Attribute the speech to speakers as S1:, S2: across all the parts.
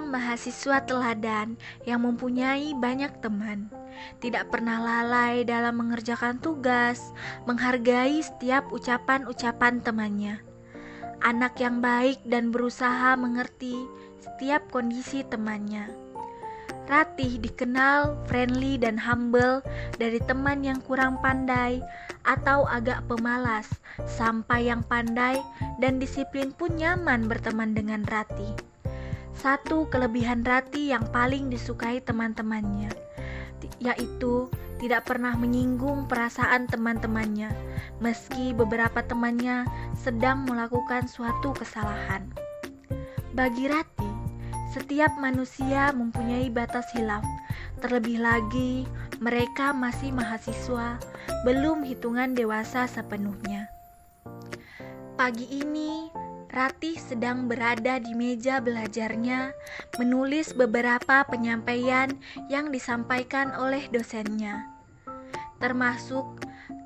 S1: seorang mahasiswa teladan yang mempunyai banyak teman, tidak pernah lalai dalam mengerjakan tugas, menghargai setiap ucapan-ucapan temannya. Anak yang baik dan berusaha mengerti setiap kondisi temannya. Ratih dikenal friendly dan humble dari teman yang kurang pandai atau agak pemalas, sampai yang pandai dan disiplin pun nyaman berteman dengan Ratih. Satu kelebihan Ratih yang paling disukai teman-temannya, yaitu tidak pernah menyinggung perasaan teman-temannya, meski beberapa temannya sedang melakukan suatu kesalahan. Bagi Ratih, setiap manusia mempunyai batas hilaf, terlebih lagi mereka masih mahasiswa, belum hitungan dewasa sepenuhnya. Pagi ini, Ratih sedang berada di meja belajarnya, menulis beberapa penyampaian yang disampaikan oleh dosennya, termasuk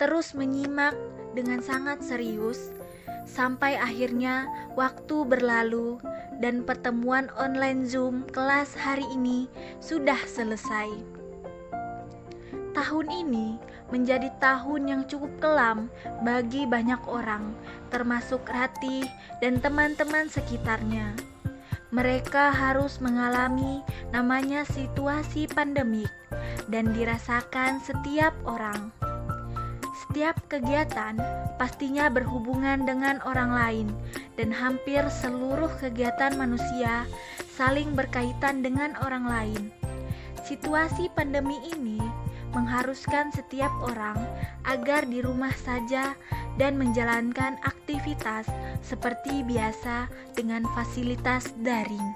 S1: terus menyimak dengan sangat serius, sampai akhirnya waktu berlalu dan pertemuan online Zoom kelas hari ini sudah selesai. Tahun ini menjadi tahun yang cukup kelam bagi banyak orang, termasuk Ratih dan teman-teman sekitarnya. Mereka harus mengalami namanya situasi pandemik dan dirasakan setiap orang. Setiap kegiatan pastinya berhubungan dengan orang lain, dan hampir seluruh kegiatan manusia saling berkaitan dengan orang lain. Situasi pandemi ini mengharuskan setiap orang agar di rumah saja dan menjalankan aktivitas seperti biasa dengan fasilitas daring.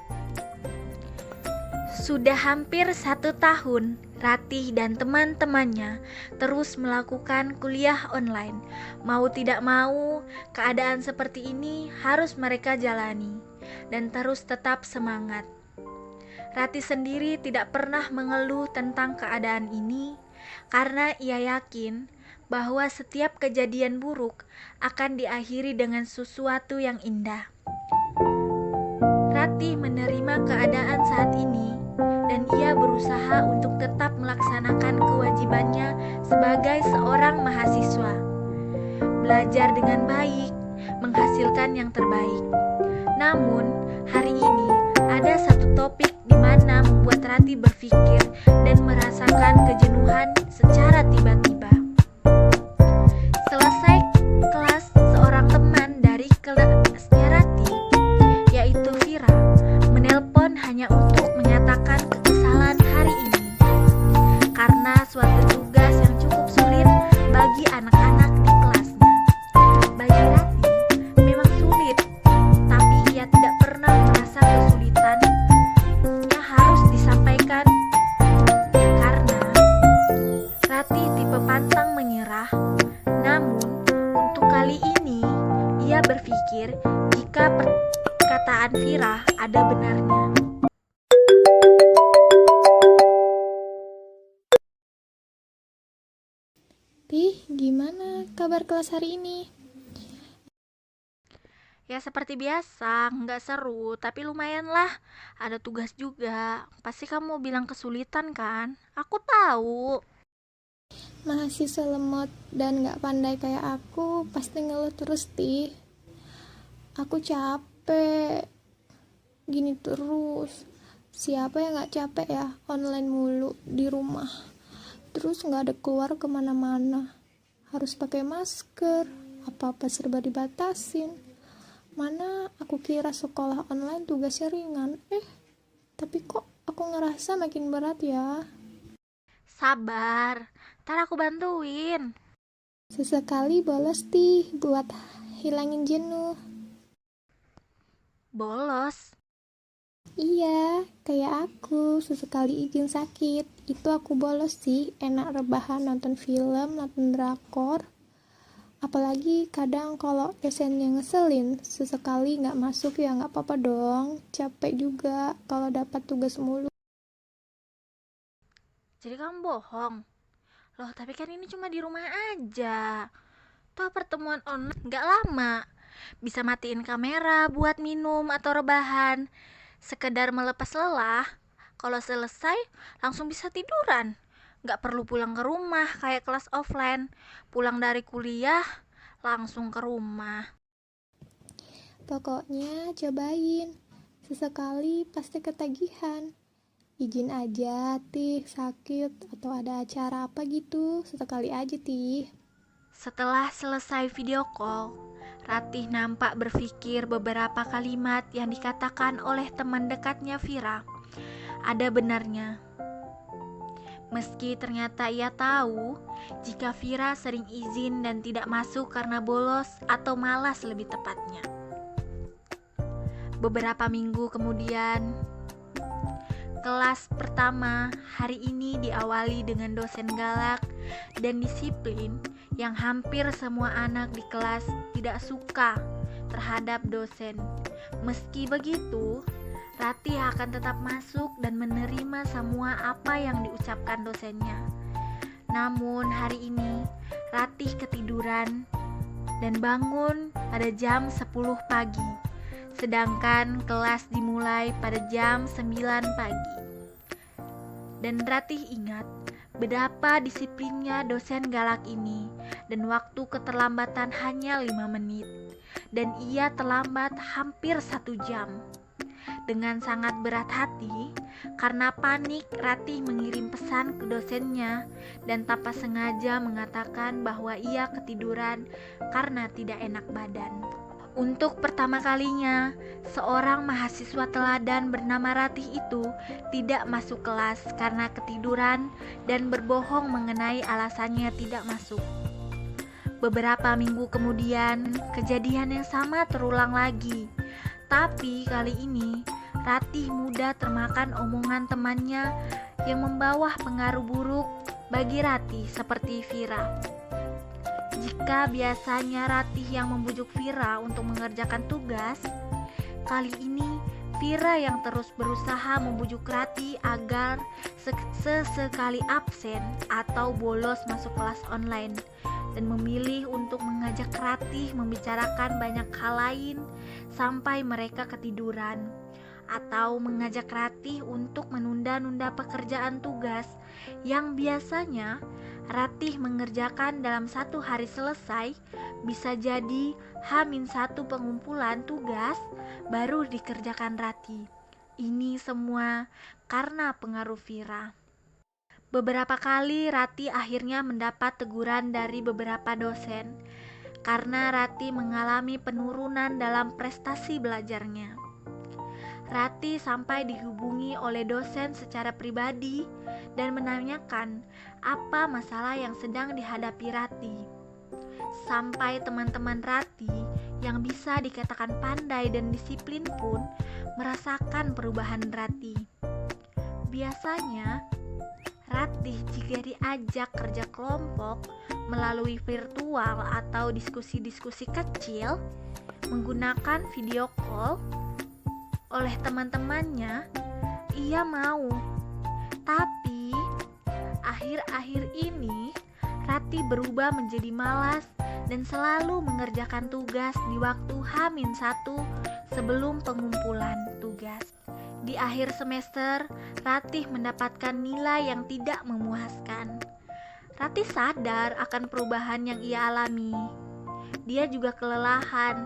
S1: Sudah hampir 1 tahun, Ratih dan teman-temannya terus melakukan kuliah online. Mau tidak mau, keadaan seperti ini harus mereka jalani dan terus tetap semangat. Ratih sendiri tidak pernah mengeluh tentang keadaan ini, karena ia yakin bahwa setiap kejadian buruk akan diakhiri dengan sesuatu yang indah. Ratih menerima keadaan saat ini dan ia berusaha untuk tetap melaksanakan kewajibannya sebagai seorang mahasiswa. Belajar dengan baik, menghasilkan yang terbaik. Namun, hari ini ada satu topik di mana membuat Ratih berpikir dan merasakan kejenuhan secara tiba-tiba. Selesai kelas, seorang teman dari kelasnya Ratih, yaitu Vira, menelpon hanya untuk menyatakan kekesalan hari ini karena suatu tugas yang cukup sulit bagi anak-anak di kelasnya. Bagi Ratih memang sulit, tapi ia tidak pernah merasa kesulitan yang harus disampaikan, karena Ratih tipe pantang menyerah. Namun untuk kali ini ia berpikir jika perkataan Vira ada benarnya.
S2: Tih, gimana kabar kelas hari ini?
S1: Ya seperti biasa, nggak seru, tapi lumayan lah. Ada tugas juga. Pasti kamu bilang kesulitan kan? Aku tahu.
S2: Mahasiswa lemot dan gak pandai kayak aku pasti ngeluh terus, Tih. Aku capek. Gini terus. Siapa yang gak capek ya online mulu di rumah? Terus gak ada keluar kemana-mana. Harus pakai masker. Apa-apa serba dibatasin. Mana aku kira sekolah online tugasnya ringan. Tapi kok aku ngerasa makin berat ya.
S1: Sabar, ntar aku bantuin.
S2: Sesekali bolos, Tih, buat hilangin jenuh.
S1: Bolos?
S2: Iya, kayak aku sesekali izin sakit. Itu aku bolos sih, enak rebahan nonton film, nonton drakor. Apalagi kadang kalau dosennya ngeselin, sesekali gak masuk ya gak apa-apa dong. Capek juga kalau dapat tugas mulu.
S1: Jadi kamu bohong? Loh, tapi kan ini cuma di rumah aja. Toh pertemuan online gak lama. Bisa matiin kamera buat minum atau rebahan. Sekedar melepas lelah, kalau selesai langsung bisa tiduran. Nggak perlu pulang ke rumah kayak kelas offline. Pulang dari kuliah, langsung ke rumah.
S2: Pokoknya cobain. Sesekali pasti ketagihan. Izin aja, Tih, sakit atau ada acara apa gitu. Sesekali aja, Tih.
S1: Setelah selesai video call, Ratih nampak berpikir beberapa kalimat yang dikatakan oleh teman dekatnya Vira. Ada benarnya. Meski ternyata ia tahu jika Vira sering izin dan tidak masuk karena bolos atau malas lebih tepatnya. Beberapa minggu kemudian, kelas pertama hari ini diawali dengan dosen galak dan disiplin yang hampir semua anak di kelas tidak suka terhadap dosen. Meski begitu, Ratih akan tetap masuk dan menerima semua apa yang diucapkan dosennya. Namun hari ini Ratih ketiduran dan bangun pada jam 10 pagi, sedangkan kelas dimulai pada jam 9 pagi. Dan Ratih ingat betapa disiplinnya dosen galak ini, dan waktu keterlambatan hanya 5 menit, dan ia terlambat hampir 1 jam. Dengan sangat berat hati, karena panik, Ratih mengirim pesan ke dosennya dan tanpa sengaja mengatakan bahwa ia ketiduran karena tidak enak badan. Untuk pertama kalinya, seorang mahasiswa teladan bernama Ratih itu tidak masuk kelas karena ketiduran dan berbohong mengenai alasannya tidak masuk. Beberapa minggu kemudian, kejadian yang sama terulang lagi. Tapi kali ini, Ratih mudah termakan omongan temannya yang membawa pengaruh buruk bagi Ratih seperti Vira. Jika biasanya Ratih yang membujuk Vira untuk mengerjakan tugas, kali ini Vira yang terus berusaha membujuk Ratih agar sesekali absen atau bolos masuk kelas online, dan memilih untuk mengajak Ratih membicarakan banyak hal lain sampai mereka ketiduran, atau mengajak Ratih untuk menunda-nunda pekerjaan tugas yang biasanya Ratih mengerjakan dalam 1 hari selesai, bisa jadi H-1 pengumpulan tugas baru dikerjakan Ratih. Ini semua karena pengaruh Vira. Beberapa kali Ratih akhirnya mendapat teguran dari beberapa dosen karena Ratih mengalami penurunan dalam prestasi belajarnya. Ratih sampai dihubungi oleh dosen secara pribadi dan menanyakan apa masalah yang sedang dihadapi Ratih. Sampai teman-teman Ratih yang bisa dikatakan pandai dan disiplin pun merasakan perubahan Ratih. Biasanya Ratih jika diajak kerja kelompok melalui virtual atau diskusi-diskusi kecil menggunakan video call oleh teman-temannya, ia mau. Tapi akhir-akhir ini Ratih berubah menjadi malas dan selalu mengerjakan tugas di waktu H-1 sebelum pengumpulan tugas. Di akhir semester, Ratih mendapatkan nilai yang tidak memuaskan. Ratih sadar akan perubahan yang ia alami. Dia juga kelelahan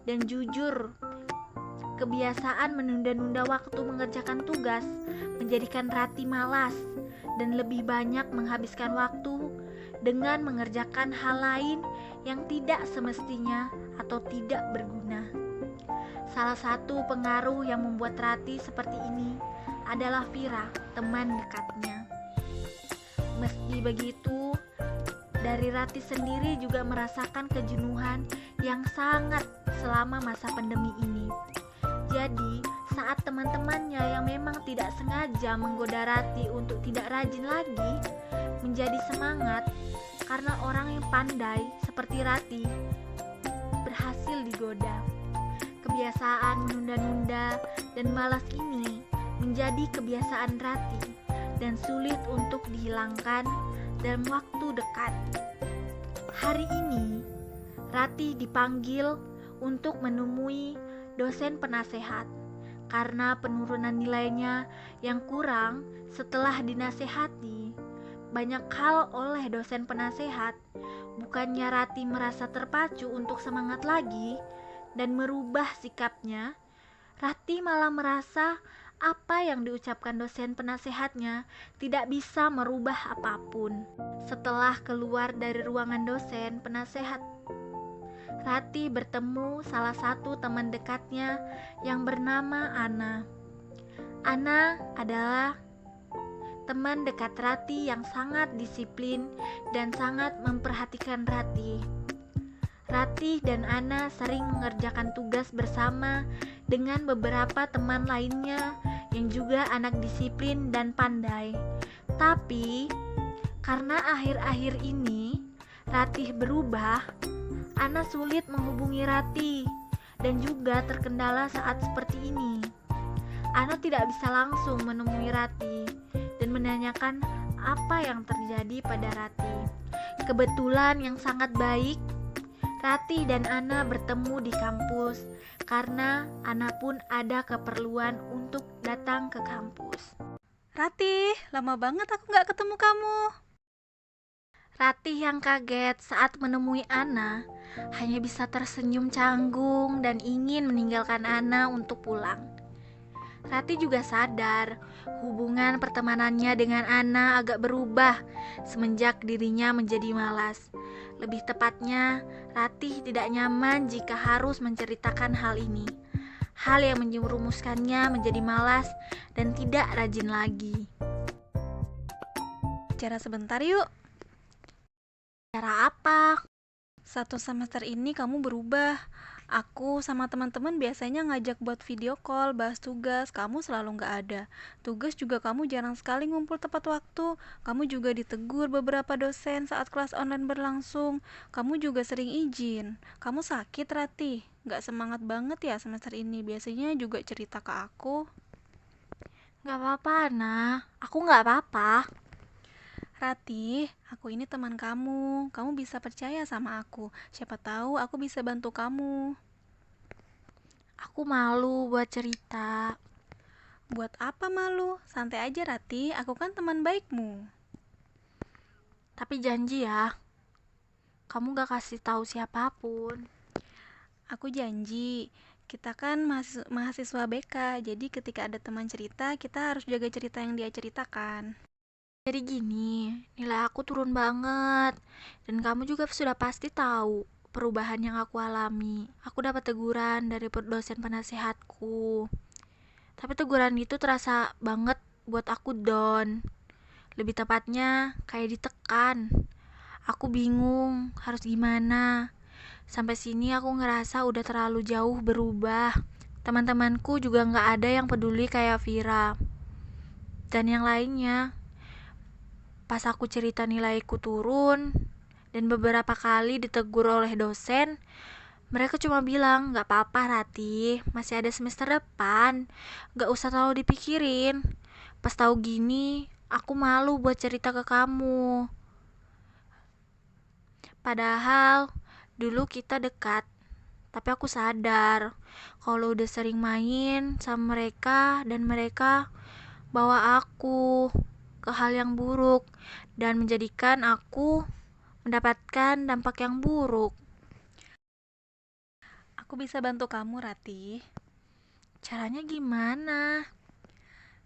S1: dan jujur, kebiasaan menunda-nunda waktu mengerjakan tugas menjadikan Ratih malas dan lebih banyak menghabiskan waktu dengan mengerjakan hal lain yang tidak semestinya atau tidak berguna. Salah satu pengaruh yang membuat Ratih seperti ini adalah Vira, teman dekatnya. Meski begitu, dari Ratih sendiri juga merasakan kejenuhan yang sangat selama masa pandemi ini. Jadi, saat teman-temannya yang memang tidak sengaja menggoda Ratih untuk tidak rajin lagi, menjadi semangat karena orang yang pandai seperti Ratih berhasil digoda. Kebiasaan menunda-nunda dan malas ini menjadi kebiasaan Ratih dan sulit untuk dihilangkan dalam waktu dekat. Hari ini, Ratih dipanggil untuk menemui dosen penasehat karena penurunan nilainya yang kurang setelah dinasehati banyak hal oleh dosen penasehat. Bukannya Rati merasa terpacu untuk semangat lagi dan merubah sikapnya, Rati malah merasa apa yang diucapkan dosen penasehatnya tidak bisa merubah apapun. Setelah keluar dari ruangan dosen penasehat, Rati bertemu salah satu teman dekatnya yang bernama Ana. Ana adalah teman dekat Rati yang sangat disiplin dan sangat memperhatikan Rati. Rati dan Ana sering mengerjakan tugas bersama dengan beberapa teman lainnya yang juga anak disiplin dan pandai. Tapi karena akhir-akhir ini Rati berubah, Ana sulit menghubungi Rati dan juga terkendala saat seperti ini. Ana tidak bisa langsung menemui Rati dan menanyakan apa yang terjadi pada Rati. Kebetulan yang sangat baik, Rati dan Ana bertemu di kampus karena Ana pun ada keperluan untuk datang ke kampus.
S3: Rati, lama banget aku gak ketemu kamu.
S1: Rati yang kaget saat menemui Ana hanya bisa tersenyum canggung dan ingin meninggalkan Ana untuk pulang. Rati juga sadar hubungan pertemanannya dengan Ana agak berubah semenjak dirinya menjadi malas. Lebih tepatnya, Rati tidak nyaman jika harus menceritakan hal ini. Hal yang menjerumuskannya menjadi malas dan tidak rajin lagi.
S3: Bicara sebentar yuk.
S1: Cara apa?
S3: Satu semester ini kamu berubah. Aku sama teman-teman biasanya ngajak buat video call, bahas tugas, kamu selalu gak ada. Tugas juga kamu jarang sekali ngumpul tepat waktu. Kamu juga ditegur beberapa dosen saat kelas online berlangsung. Kamu juga sering izin. Kamu sakit, Rati. Gak semangat banget ya semester ini. Biasanya juga cerita ke aku.
S1: Gak apa-apa, Ana. Aku gak apa-apa.
S3: Rati, aku ini teman kamu. Kamu bisa percaya sama aku. Siapa tahu aku bisa bantu kamu.
S1: Aku malu buat cerita.
S3: Buat apa malu? Santai aja, Rati. Aku kan teman baikmu.
S1: Tapi janji ya, kamu gak kasih tahu siapapun.
S3: Aku janji. Kita kan mahasiswa BK, jadi ketika ada teman cerita, kita harus jaga cerita yang dia ceritakan.
S1: Jadi gini, nilai aku turun banget. Dan kamu juga sudah pasti tahu perubahan yang aku alami. Aku dapat teguran dari dosen penasehatku. Tapi teguran itu terasa banget buat aku down. Lebih tepatnya kayak ditekan. Aku bingung harus gimana. Sampai sini aku ngerasa udah terlalu jauh berubah. Teman-temanku juga gak ada yang peduli kayak Vira dan yang lainnya. Pas aku cerita nilaiku turun dan beberapa kali ditegur oleh dosen, mereka cuma bilang, gak apa-apa Rati, masih ada semester depan, gak usah terlalu dipikirin. Pas tahu gini, aku malu buat cerita ke kamu. Padahal dulu kita dekat, tapi aku sadar kalau udah sering main sama mereka dan mereka bawa aku ke hal yang buruk dan menjadikan aku mendapatkan dampak yang buruk.
S3: Aku bisa bantu kamu, Rati.
S1: Caranya gimana?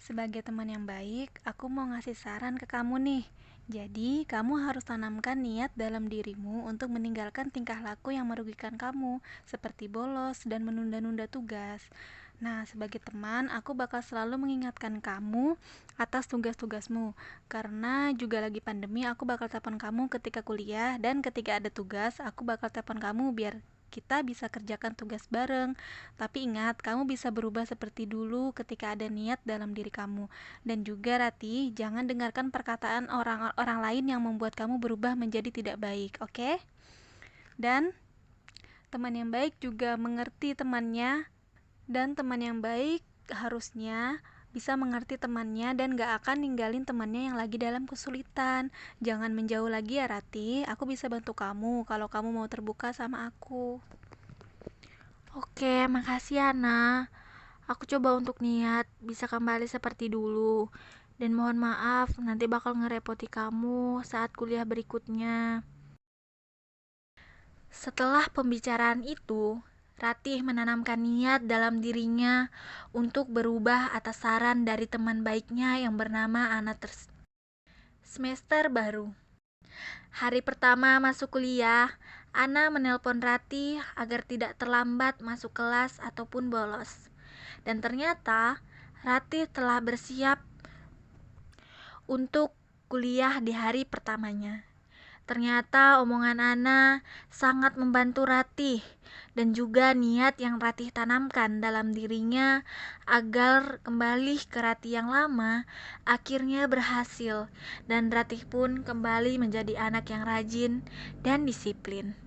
S3: Sebagai teman yang baik, aku mau ngasih saran ke kamu nih. Jadi, kamu harus tanamkan niat dalam dirimu untuk meninggalkan tingkah laku yang merugikan kamu, seperti bolos dan menunda-nunda tugas. Nah, sebagai teman, aku bakal selalu mengingatkan kamu atas tugas-tugasmu. Karena juga lagi pandemi, aku bakal telepon kamu ketika kuliah, dan ketika ada tugas, aku bakal telepon kamu biar kita bisa kerjakan tugas bareng. Tapi ingat, kamu bisa berubah seperti dulu ketika ada niat dalam diri kamu. Dan juga Rati, jangan dengarkan perkataan orang lain yang membuat kamu berubah menjadi tidak baik, oke? Dan teman yang baik juga mengerti temannya, dan teman yang baik harusnya bisa mengerti temannya dan gak akan ninggalin temannya yang lagi dalam kesulitan. Jangan menjauh lagi ya Rati, aku bisa bantu kamu kalau kamu mau terbuka sama aku.
S1: Oke, makasih Ana. Aku coba untuk niat bisa kembali seperti dulu. Dan mohon maaf, nanti bakal ngerepoti kamu saat kuliah berikutnya. Setelah pembicaraan itu, Ratih menanamkan niat dalam dirinya untuk berubah atas saran dari teman baiknya yang bernama Ana. Semester baru. Hari pertama masuk kuliah, Ana menelpon Ratih agar tidak terlambat masuk kelas ataupun bolos. Dan ternyata Ratih telah bersiap untuk kuliah di hari pertamanya. Ternyata omongan Ana sangat membantu Ratih dan juga niat yang Ratih tanamkan dalam dirinya agar kembali ke Ratih yang lama akhirnya berhasil, dan Ratih pun kembali menjadi anak yang rajin dan disiplin.